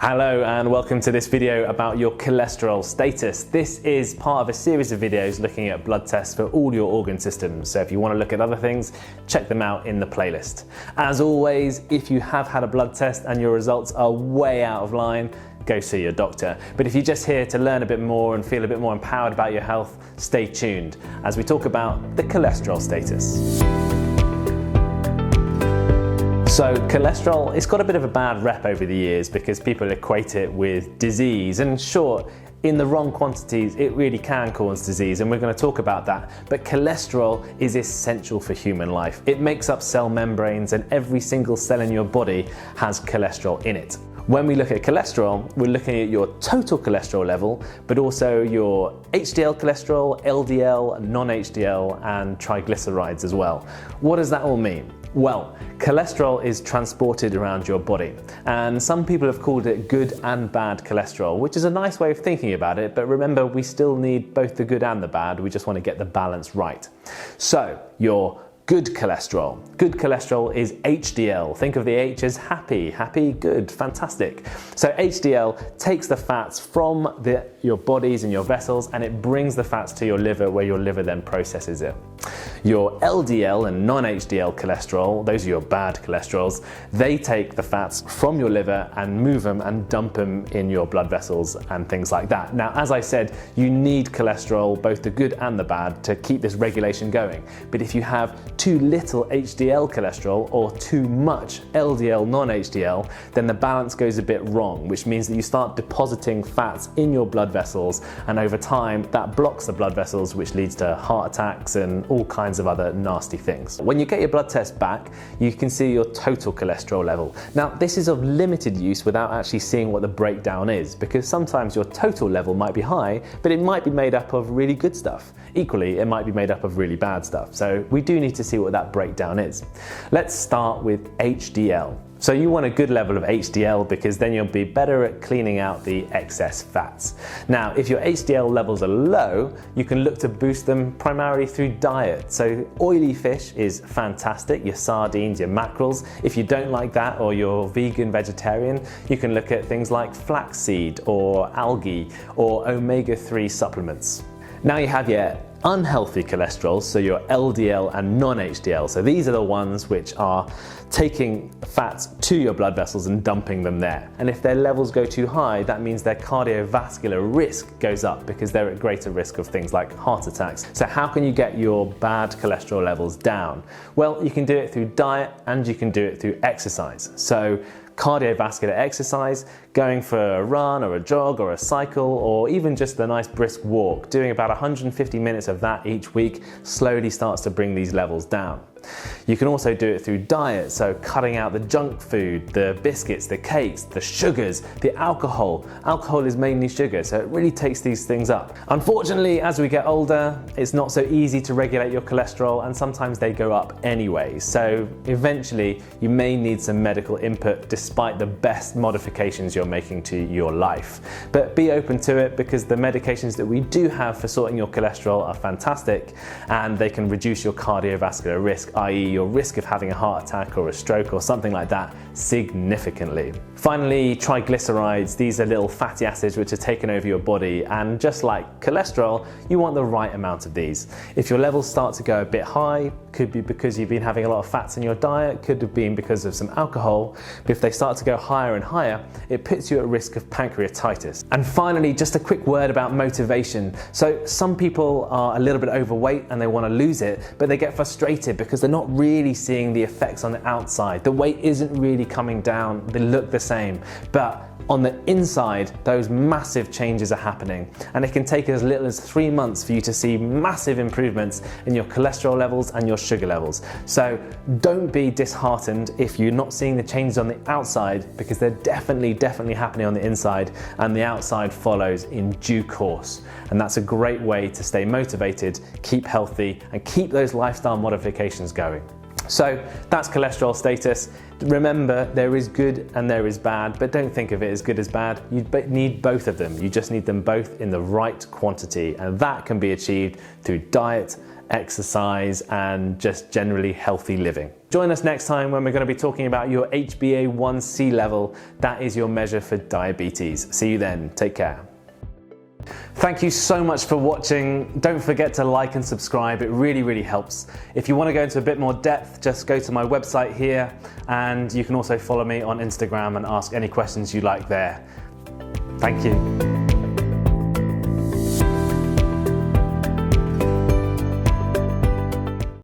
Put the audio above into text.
Hello and welcome to this video about your cholesterol status. This is part of a series of videos looking at blood tests for all your organ systems. So if you want to look at other things, check them out in the playlist. As always, if you have had a blood test and your results are way out of line, go see your doctor. But if you're just here to learn a bit more and feel a bit more empowered about your health, stay tuned as we talk about the cholesterol status. So cholesterol, it's got a bit of a bad rep over the years because people equate it with disease, and sure, in the wrong quantities it really can cause disease, and we're going to talk about that. But cholesterol is essential for human life. It makes up cell membranes, and every single cell in your body has cholesterol in it. When we look at cholesterol, we're looking at your total cholesterol level, but also your HDL cholesterol, LDL, non-HDL, and triglycerides as well. What does that all mean? Well, cholesterol is transported around your body, and some people have called it good and bad cholesterol, which is a nice way of thinking about it, but remember, we still need both the good and the bad. We just want to get the balance right. So, your good cholesterol. Good cholesterol is HDL. Think of the H as happy, good, fantastic. So HDL takes the fats from your bodies and your vessels, and it brings the fats to your liver, where your liver then processes it. Your LDL and non-HDL cholesterol, those are your bad cholesterols, they take the fats from your liver and move them and dump them in your blood vessels and things like that. Now, as I said, you need cholesterol, both the good and the bad, to keep this regulation going. But if you have too little HDL cholesterol or too much LDL non-HDL, then the balance goes a bit wrong, which means that you start depositing fats in your blood vessels, and over time that blocks the blood vessels, which leads to heart attacks and all kinds of other nasty things. When you get your blood test back, you can see your total cholesterol level. Now, this is of limited use without actually seeing what the breakdown is, because sometimes your total level might be high, but it might be made up of really good stuff. Equally, it might be made up of really bad stuff. So we do need to see what that breakdown is. Let's start with HDL. So you want a good level of HDL because then you'll be better at cleaning out the excess fats. Now, if your HDL levels are low, you can look to boost them primarily through diet. So oily fish is fantastic, your sardines, your mackerels. If you don't like that, or you're vegan, vegetarian, you can look at things like flaxseed or algae or omega-3 supplements. Now you have your unhealthy cholesterol, so your LDL and non-HDL. So these are the ones which are taking fats to your blood vessels and dumping them there. And if their levels go too high, that means their cardiovascular risk goes up because they're at greater risk of things like heart attacks. So how can you get your bad cholesterol levels down? Well, you can do it through diet and you can do it through exercise. So cardiovascular exercise, going for a run or a jog or a cycle, or even just a nice brisk walk, doing about 150 minutes of that each week slowly starts to bring these levels down. You can also do it through diet, so cutting out the junk food, the biscuits, the cakes, the sugars, the alcohol. Alcohol is mainly sugar, so it really takes these things up. Unfortunately, as we get older, it's not so easy to regulate your cholesterol, and sometimes they go up anyway. So eventually, you may need some medical input despite the best modifications you're making to your life. But be open to it, because the medications that we do have for sorting your cholesterol are fantastic, and they can reduce your cardiovascular risk, i.e. your risk of having a heart attack or a stroke or something like that, significantly. Finally, triglycerides. These are little fatty acids which are taken over your body, and just like cholesterol, you want the right amount of these. If your levels start to go a bit high, could be because you've been having a lot of fats in your diet, could have been because of some alcohol, but if they start to go higher and higher, it puts you at risk of pancreatitis. And finally, just a quick word about motivation. So some people are a little bit overweight and they want to lose it, but they get frustrated because they're not really seeing the effects on the outside. The weight isn't really coming down, they look the same, but on the inside, those massive changes are happening, and it can take as little as 3 months for you to see massive improvements in your cholesterol levels and your sugar levels. So don't be disheartened if you're not seeing the changes on the outside, because they're definitely happening on the inside, and the outside follows in due course. And that's a great way to stay motivated, keep healthy, and keep those lifestyle modifications going. So that's cholesterol status. Remember, there is good and there is bad, but don't think of it as good as bad. You need both of them. You just need them both in the right quantity, and that can be achieved through diet exercise, and just generally healthy living. Join us next time when we're going to be talking about your HbA1c level. That is your measure for diabetes. See you then. Take care. Thank you so much for watching. Don't forget to like and subscribe. It really helps. If you want to go into a bit more depth, just go to my website here, and you can also follow me on Instagram and ask any questions you like there. Thank you.